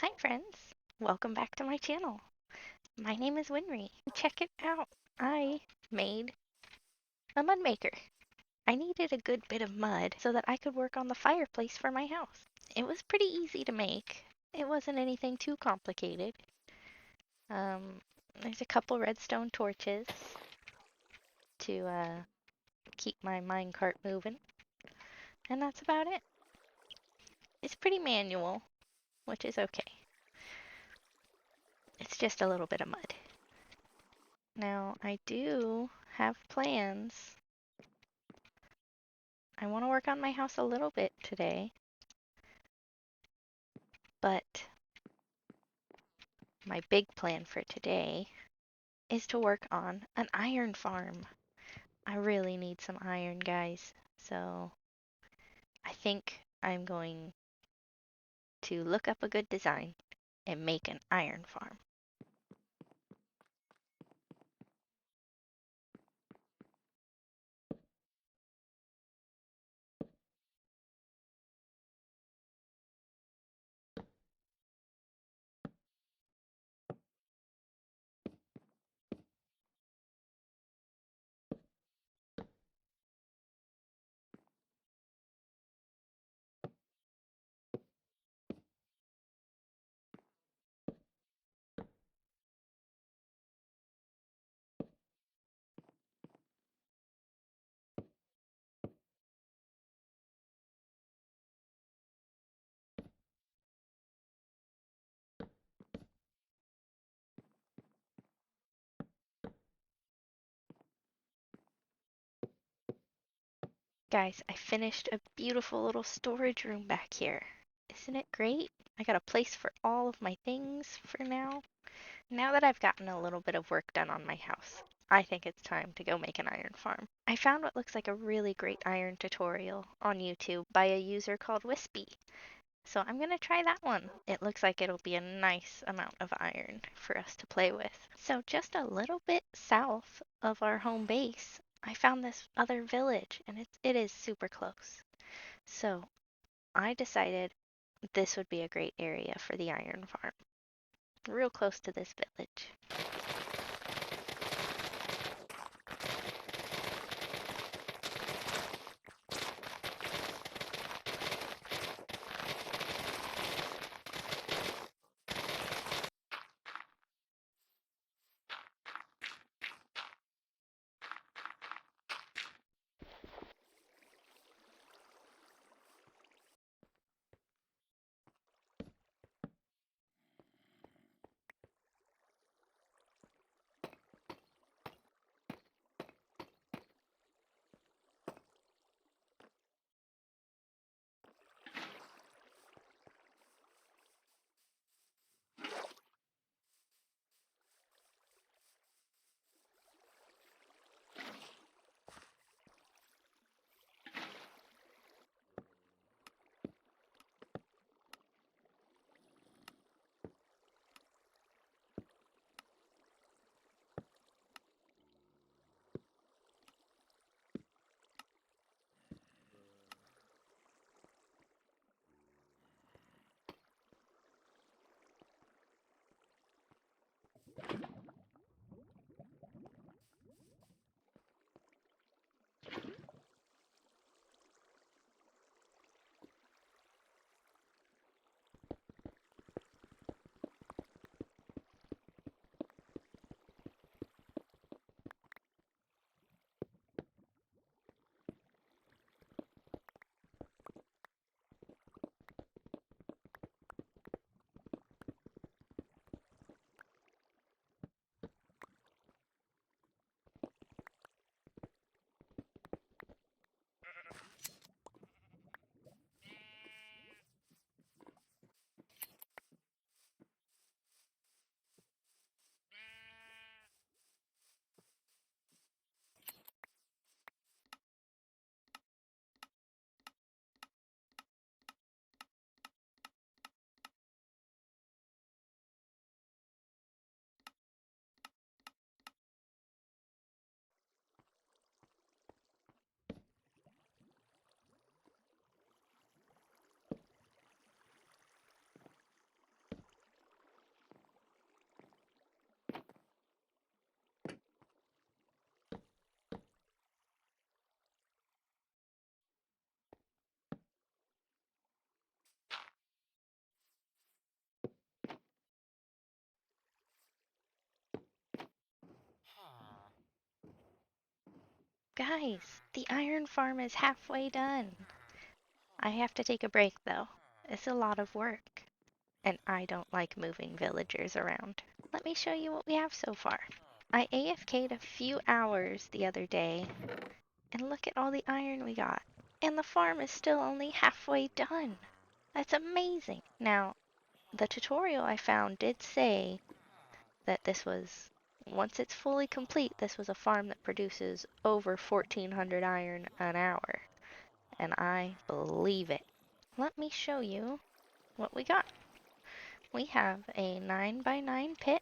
Hi friends, welcome back to my channel. My name is Winry. Check it out. I made a mud maker. I needed a good bit of mud so that I could work on the fireplace for my house. It was pretty easy to make. It wasn't anything too complicated. There's a couple redstone torches to keep my minecart moving, and that's about it. It's pretty manual, which is okay. It's just a little bit of mud. Now, I do have plans. I want to work on my house a little bit today, but my big plan for today is to work on an iron farm. I really need some iron, guys, so I think I'm going to look up a good design and make an iron farm. Guys, I finished a beautiful little storage room back here. Isn't it great? I got a place for all of my things for now. Now that I've gotten a little bit of work done on my house, I think it's time to go make an iron farm. I found what looks like a really great iron tutorial on YouTube by a user called Wispy. So I'm gonna try that one. It looks like it'll be a nice amount of iron for us to play with. So just a little bit south of our home base, I found this other village and it is super close. So I decided this would be a great area for the iron farm. Real close to this village. Guys, the iron farm is halfway done. I have to take a break though. It's a lot of work, and I don't like moving villagers around. Let me show you what we have so far. I AFK'd a few hours the other day, and look at all the iron we got. And the farm is still only halfway done. That's amazing. Now, the tutorial I found did say that this was, once it's fully complete, this was a farm that produces over 1400 iron an hour. And I believe it. Let me show you what we got. We have a 9x9 pit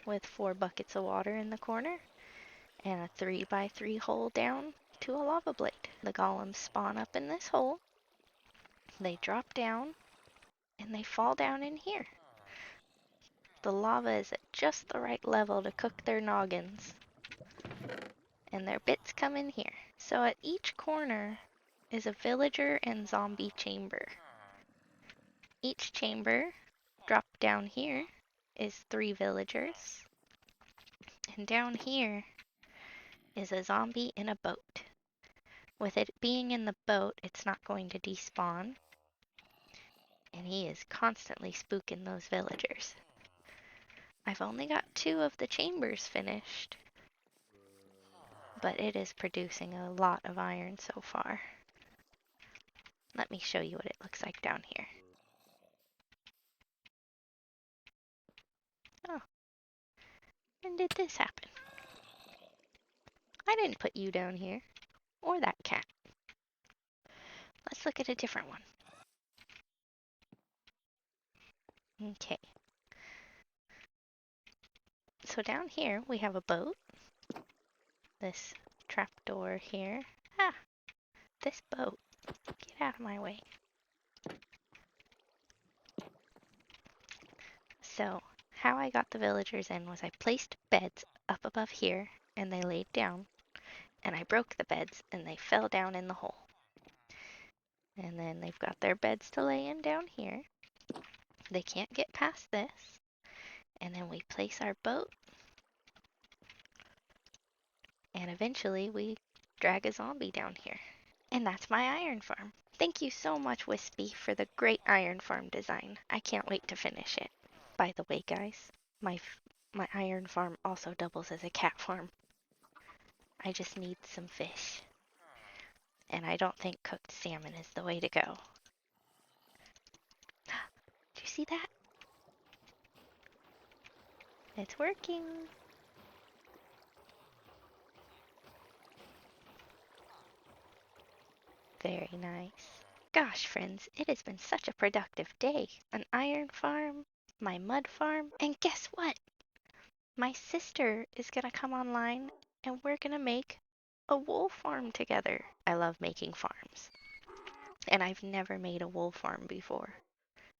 with 4 buckets of water in the corner and a 3x3 hole down to a lava blade. The golems spawn up in this hole, they drop down, and they fall down in here. The lava is at just the right level to cook their noggins, and their bits come in here. So at each corner is a villager and zombie chamber. Each chamber, drop down here, is 3 villagers, and down here is a zombie in a boat. With it being in the boat, it's not going to despawn, and he is constantly spooking those villagers. I've only got 2 of the chambers finished, but it is producing a lot of iron so far. Let me show you what it looks like down here. Oh, when did this happen? I didn't put you down here, or that cat. Let's look at a different one. Okay. So down here we have a boat. This trapdoor here. Ah, this boat. Get out of my way. So, how I got the villagers in was I placed beds up above here, and they laid down, and I broke the beds, and they fell down in the hole. And then they've got their beds to lay in down here. They can't get past this. And then we place our boat, and eventually we drag a zombie down here. And that's my iron farm. Thank you so much, Wispy, for the great iron farm design. I can't wait to finish it. By the way, guys, my iron farm also doubles as a cat farm. I just need some fish. And I don't think cooked salmon is the way to go. Do you see that? It's working. Very nice. Gosh, friends, it has been such a productive day. An iron farm, my mud farm, and guess what? My sister is gonna come online and we're gonna make a wool farm together. I love making farms. And I've never made a wool farm before.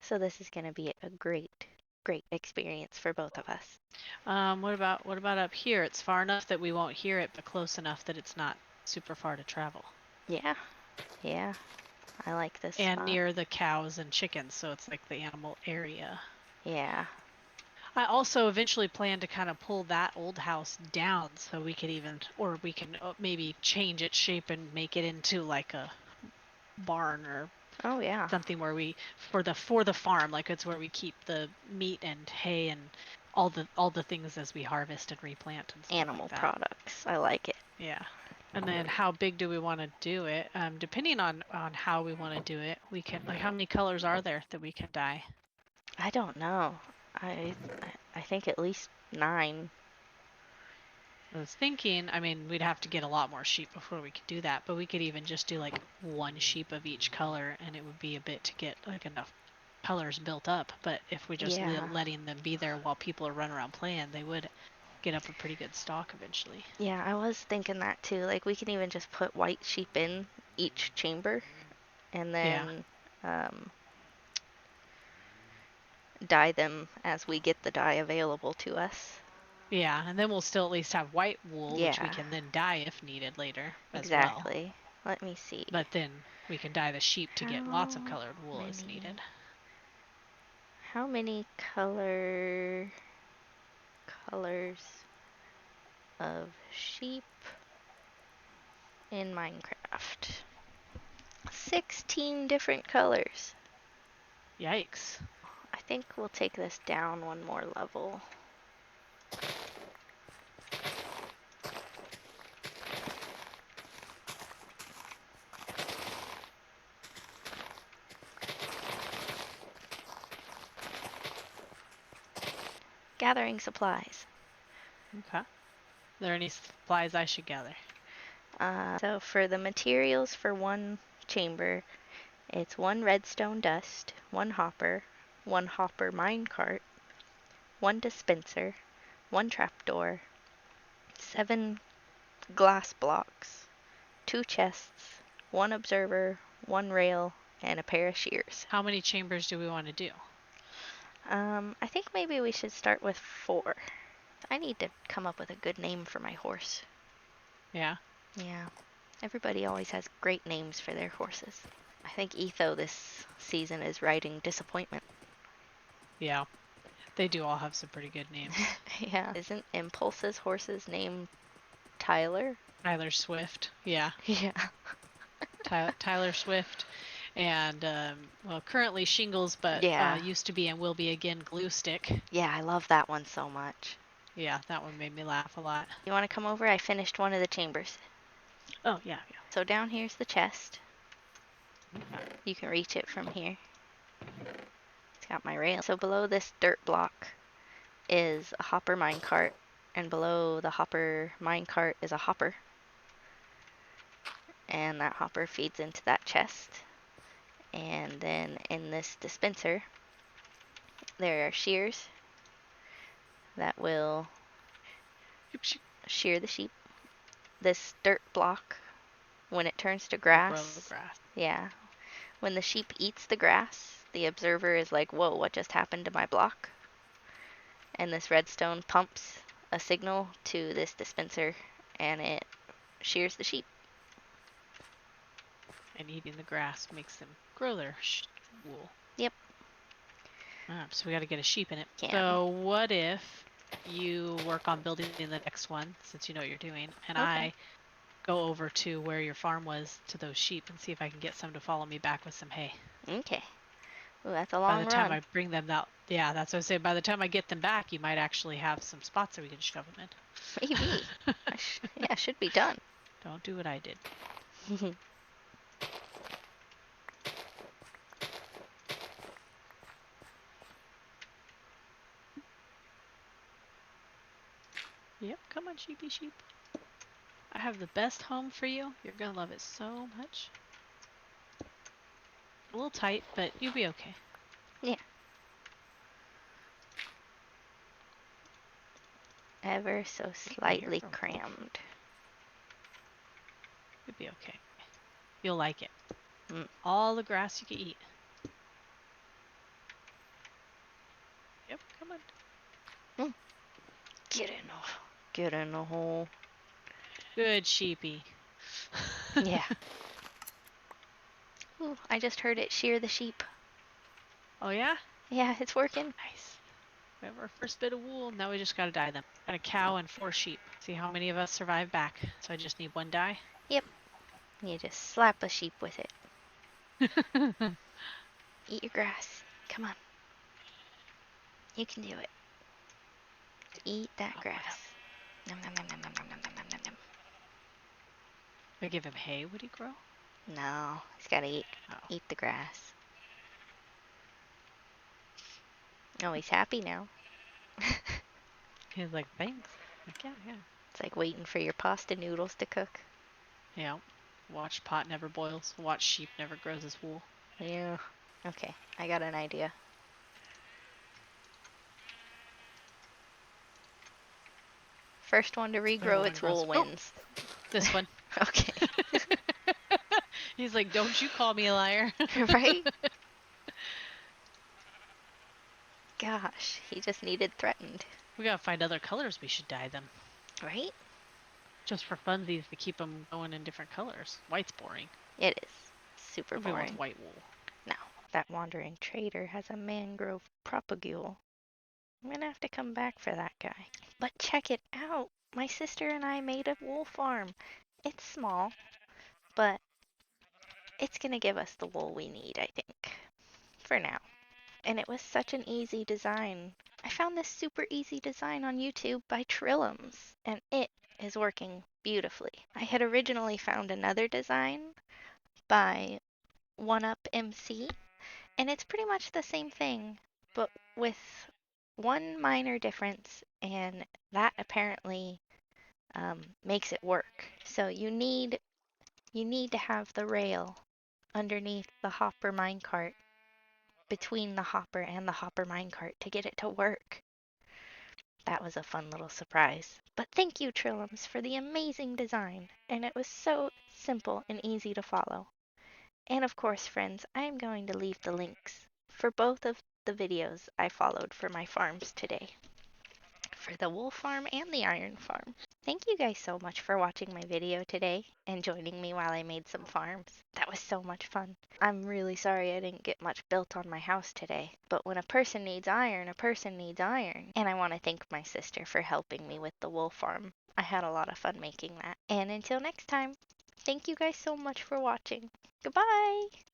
So this is gonna be a great, great experience for both of us. What about up here? It's far enough that we won't hear it, but close enough that it's not super far to travel. Yeah, yeah, I like this And spot. near the cows and chickens, so it's like the animal area. Yeah. I also eventually plan to kind of pull that old house down so we could even, or we can maybe change its shape and make it into like a barn or Oh yeah. something where we for the farm, like it's where we keep the meat and hay and all the things as we harvest and replant and stuff like Animal that. products. I like it. Yeah. And then how big do we want to do it? Depending on how we want to do it, we can, like, how many colors are there that we can dye? I don't know. I I think at least 9. I was thinking, I mean, we'd have to get a lot more sheep before we could do that, but we could even just do like one sheep of each color, and it would be a bit to get like enough colors built up. But if we're just Yeah. letting them be there while people are running around playing, they would get up a pretty good stock eventually. Yeah, I was thinking that too. Like we can even just put white sheep in each chamber and Yeah. then dye them as we get the dye available to us. Yeah, and then we'll still at least have white wool, which we Yeah, can then dye if needed later as well. exactly. Let me see. But then we can dye the sheep to get lots of How colored wool as many needed. how many colors of sheep in Minecraft. 16 different colors. Yikes. I think we'll take this down one more level. Gathering supplies. Okay. Are there any supplies I should gather? So for the materials for one chamber, it's one redstone dust, one hopper minecart, one dispenser, one trapdoor, 7 glass blocks, 2 chests, one observer, one rail, and a pair of shears. How many chambers do we want to do? I think maybe we should start with 4. I need to come up with a good name for my horse. Yeah. Yeah, everybody always has great names for their horses. I think Etho this season is riding disappointment. Yeah. They do all have some pretty good names. Yeah, isn't Impulse's horse's name Tyler? Tyler Swift. Yeah. Yeah. Tyler Swift. And, well, currently Shingles, but Yeah. used to be and will be again Glue Stick. Yeah, I love that one so much. Yeah, that one made me laugh a lot. You want to come over? I finished one of the chambers. Oh, yeah, So down here's the chest. yeah. Okay. You can reach it from here. It's got my rail. So below this dirt block is a hopper minecart, and below the hopper minecart is a hopper. And that hopper feeds into that chest. And then in this dispenser, there are shears that will shear the sheep. This dirt block, when it turns to Grow the grass, grass. yeah, when the sheep eats the grass, the observer is like, whoa, what just happened to my block? And this redstone pumps a signal to this dispenser, and it shears the sheep. And eating the grass makes them grow their wool. Yep. So we got to get a sheep in it. Can. So what if you work on building the next one, since you know what you're doing, and Okay. I go over to where your farm was to those sheep and see if I can get some to follow me back with some hay. Okay. Ooh, that's a By long the time run. I bring them out, yeah, that's what I say. By the time I get them back, you might actually have some spots that we can shove them in. Maybe. Yeah, should be done. Don't do what I did. Yep, come on, sheepy sheep. I have the best home for you. You're gonna love it so much. A little tight, but you'll be okay. Yeah. Ever so slightly crammed. You'll be okay. You'll like it. Mm. All the grass you can eat. Yep, come on. Get in the hole. Good sheepy. Yeah. Ooh, I just heard it shear the sheep. Oh yeah? Yeah, it's working. Nice. We have our first bit of wool. Now we just gotta dye them. Got a cow and 4 sheep. See how many of us survive back. So I just need 1 dye. Yep. You just slap a sheep with it. Eat your grass. Come on. You can do it. Eat that grass. Nom nom nom nom nom nom nom nom nom nom. If I give him hay, would he grow? No, he's gotta eat the grass. Oh, he's happy now. He's like, thanks. Like, yeah. It's like waiting for your pasta noodles to cook. Yeah. Watch pot never boils. Watch sheep never grows his wool. Yeah. Okay, I got an idea. First one to regrow its wool wins. Oh, this one. Okay. He's like, don't you call me a liar. Right? Gosh, he just needed threatened. We gotta find other colors we should dye them. Right? Just for funsies to keep them going in different colors. White's boring. It is. Super Nobody boring. wants white wool. No, that wandering trader has a mangrove propagule. I'm gonna have to come back for that guy. But check it out. My sister and I made a wool farm. It's small, but it's gonna give us the wool we need, I think, for now. And it was such an easy design. I found this super easy design on YouTube by Trillums, and it is working beautifully. I had originally found another design by One Up MC, and it's pretty much the same thing, but with one minor difference, and that apparently makes it work. So you need to have the rail underneath the hopper minecart, between the hopper and the hopper minecart to get it to work. That was a fun little surprise. But thank you, Trillums, for the amazing design, and it was so simple and easy to follow. And of course, friends, I am going to leave the links for both of the videos I followed for my farms today, for the wool farm and the iron farm. Thank you guys so much for watching my video today and joining me while I made some farms. That was so much fun. I'm really sorry I didn't get much built on my house today, but when a person needs iron, a person needs iron. And I want to thank my sister for helping me with the wool farm. I had a lot of fun making that. And until next time, thank you guys so much for watching. Goodbye!